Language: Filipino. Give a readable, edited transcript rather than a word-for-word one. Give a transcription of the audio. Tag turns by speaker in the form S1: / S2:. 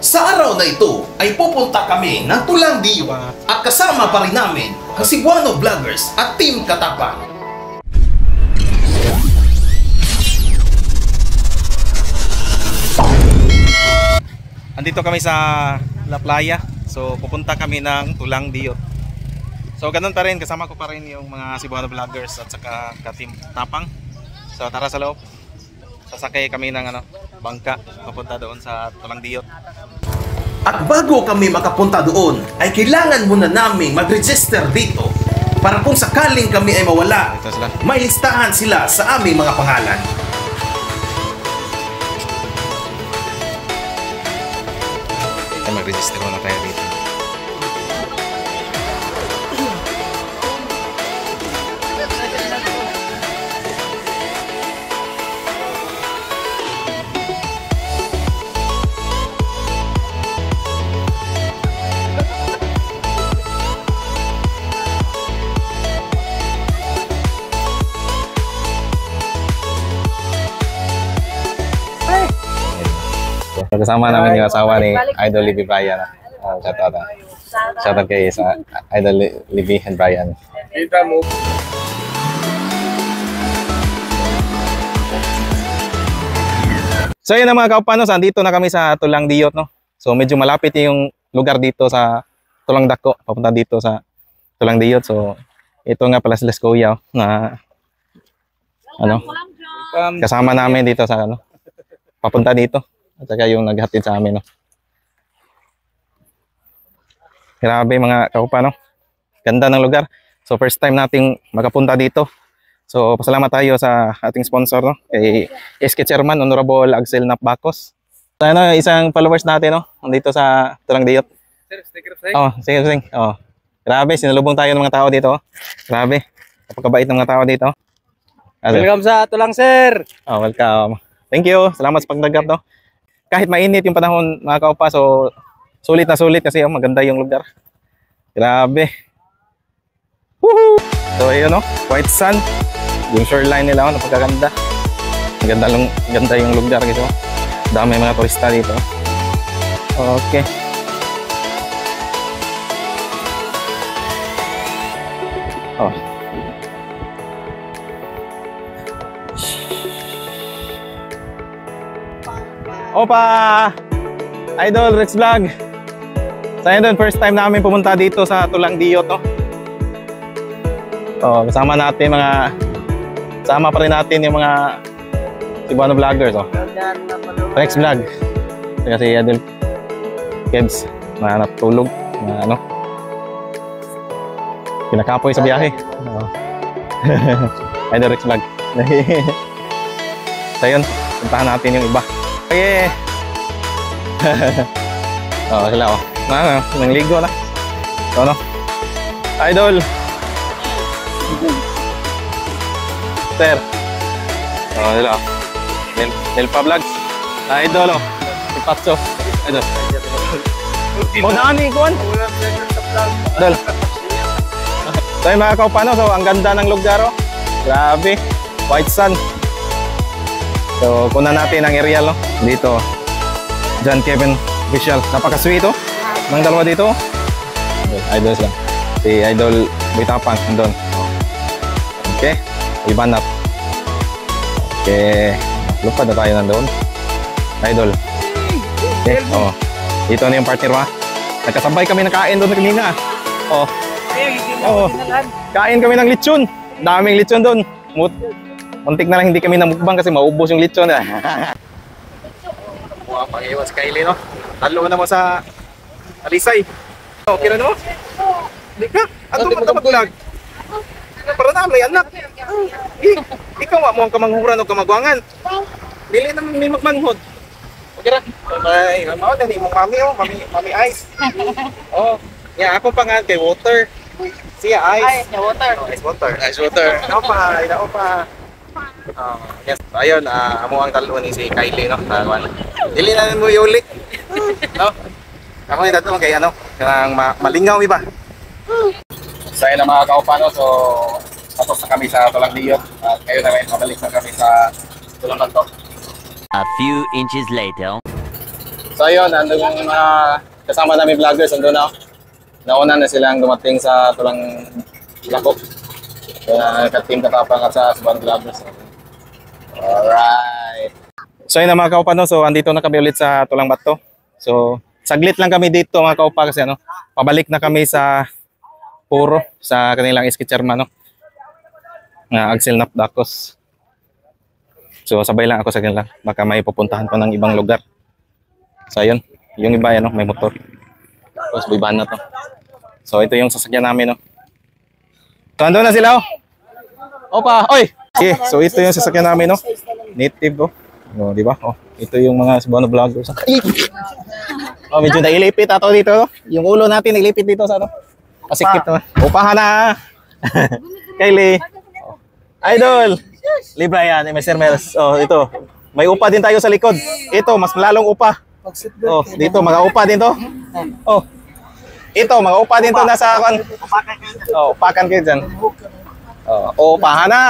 S1: Sa araw na ito ay pupunta kami ng Tulang Diyo at kasama pa rin namin ang Cebuano Vloggers at Team Katapang.
S2: Andito kami sa La Playa. So pupunta kami ng Tulang Diyo. So ganun pa rin, kasama ko pa rin yung mga Cebuano Vloggers at saka ka-Team Tapang. So tara sa loob. Sasakay kami ng bangka papunta doon sa Tulang Diyo.
S1: At bago kami makapunta doon, ay kailangan muna naming mag-register dito para kung sakaling kami ay mawala, may listahan sila sa aming mga pangalan.
S2: Mag-register muna tayo dito. Kasama namin yung asawa ni Idol Libby Brian. Shoutout kay sa Idol Libby and Brian. So yun na mga kaupanos, andito na kami sa Tulang Diyo, no? So medyo malapit yung lugar dito sa Tulang Dako, papunta dito sa Tulang Diyo. So ito nga pala sila Kuya na kasama namin dito sa papunta dito. At saka yung naghatid sa amin, no? Grabe mga kaupa, no? Ganda ng lugar. So first time nating makapunta dito. So pasalamat tayo sa ating sponsor, no? Kay SK Chairman Honorable Axel Napbacos. So isang followers natin, no? Nandito sa Tulang Diyo. Oh, sige. Oh. Grabe, sinalubong tayo ng mga tao dito. Grabe. Napakabait ng mga tao dito.
S3: Welcome sa Tulang, sir.
S2: Oh, welcome. Thank you. Salamat sa pagdagap, no? Kahit mainit yung panahon mga kaupa, so sulit na sulit kasi maganda yung lugar. Grabe. Woohoo! So ayun, no? White sand. Yung shoreline nila, napakaganda. Ganda yung lugar dito. Dami mga turista dito. Okay. Oh. Opa! Idol Rex Vlog. Sa yun, first time namin pumunta dito sa Tulang Diyo, to. Oh, kasama pa rin natin yung mga Cebuano Vloggers, oh. Rex Vlog. Kasi Idol Kebs na natulog, na pinakapoy sa biyahe. Oh. Idol Rex Vlog. So yun, puntahan natin yung iba. Okay. Oh, sila, oh. Nangligo na. So, Idol. Sir. Oh, sila, oh. Nelpa Vlogs. Idol, oh. Ipatso. Idol. Oh, nani, kuwan. Idol. So, yung mga kaupano, so, ang ganda ng lugar, oh. Grabe. White sand. So, kunan natin ang aerial, no? Dito, John Kevin Official. Napaka-sweet, oh. Nang dalawa dito. Idol sila. Si Idol Bitapang, nandun. Okay. Ibanat. Okay. Lupad na tayo nandun. Idol. Okay. Oh. Dito na yung partner, ha? Nagkasabay kami ng kain doon kanina. Oh. Oh. Kain kami ng lechon. Daming lechon doon. Muntik na lang hindi kami namukbang kasi maubos yung lechon. Wow, pag-iwan si Kylie, no? Talo na mo sa Alisay. Okay na, no? Hindi ka? Ato mo ito mag-vlog. Para na, may anak. Ikaw mo ang kamanghuran o kamagwangan. Dili na may magmanghod. Okay ra? Bye. Mao na ni mong mami, oh. Mami Ice. Oh, yeah, akong pangalan kay Water. Siya Ice. Water. Ice Water. Ice Water. Ina pa. Yes, ayun, amo ang talo ni si Kylie, no? Dili na mo yuli. No? Ako ni dato kay kanang malingaw iba. So ayun mga kaupano, so tapos na kami sa Tulang Diyo at kayo na mabalik na kami sa Tulang Dako.
S4: A few inches later. So ayun, andun yung mga kasama namin vloggers, andun na. Nauna na silang dumating sa Tulang Lako. Ka-team Katapang at sa Suban Vloggers. Alright. So yun na mga kaupa, no? So andito na kami ulit sa Tulang Bato. So saglit lang kami dito mga kaupa kasi ano, pabalik na kami sa Puro, sa kanilang sketcherman, no? Axel Napdakos. So sabay lang ako sa kanila, baka may pupuntahan pa ng ibang lugar. So ayun, yung iba yan, no? May motor. Tapos buibahan na to. So ito yung sasakyan namin, no? So andun na sila, oh. Opa, oy! Okay, so ito yung sasakyan namin, no? Native, oh. Oh, di ba? Oh, ito yung mga Cebuano vloggers. Oh, medyo nailipit ato dito, no? Yung ulo natin nailipit dito sa ano? Pasikip naman. Upahan na! Kylie! Oh. Idol! Libra yan, Mr. Mels. Oh, ito. May upa din tayo sa likod. Ito, mas lalong upa. Oh, dito, mga upa din to. Oh. Ito, mga upa din to nasa... Oh, upakan kayo dyan. Oh, upahan na!